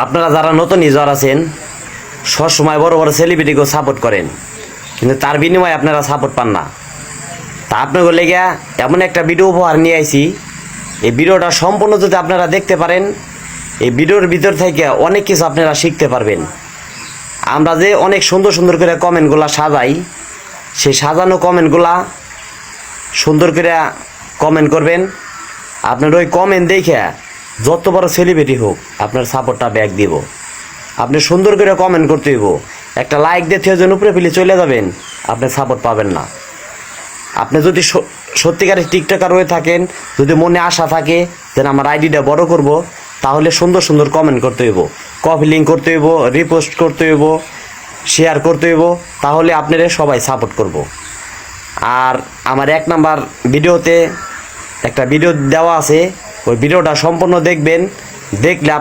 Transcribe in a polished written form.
আপনারা যারা নতুন ইউজার আছেন সবসময় বড় বড় সেলিব্রিটিকেও সাপোর্ট করেন, কিন্তু তার বিনিময়ে আপনারা সাপোর্ট পান না। তা আপনাদের লেগে এমন একটা ভিডিও উপহার নিয়ে আইছি। এই ভিডিওটা সম্পূর্ণ যদি আপনারা দেখতে পারেন, এই ভিডিওর ভিতর থেকে অনেক কিছু আপনারা শিখতে পারবেন। আমরা যে অনেক সুন্দর সুন্দর করে কমেন্টগুলা সাজাই, সেই সাজানো কমেন্টগুলা সুন্দর করে কমেন্ট করবেন। আপনার ওই কমেন্ট দেখে যত বড় সেলিব্রিটি হোক আপনার সাপোর্টটা ব্যাক দিব। আপনি সুন্দর করে কমেন্ট করতে হইব। একটা লাইক দিয়ে যেন উপরে ফেলে চলে যাবেন, আপনি সাপোর্ট পাবেন না। আপনি যদি সত্যিকারের টিকটকার হয়ে থাকেন, যদি মনে আশা থাকে যেন আমার আইডিটা বড় করব, তাহলে সুন্দর সুন্দর কমেন্ট করতে হইব, কপি লিঙ্ক করতে হইব, রিপোস্ট করতে হইব, শেয়ার করতে হইব, তাহলে আপনারা সবাই সাপোর্ট করব। আর আমার 1 নাম্বার ভিডিওতে একটা ভিডিও দেওয়া আছে, ওই ভিডিওটা সম্পূর্ণ দেখবেন। দেখলে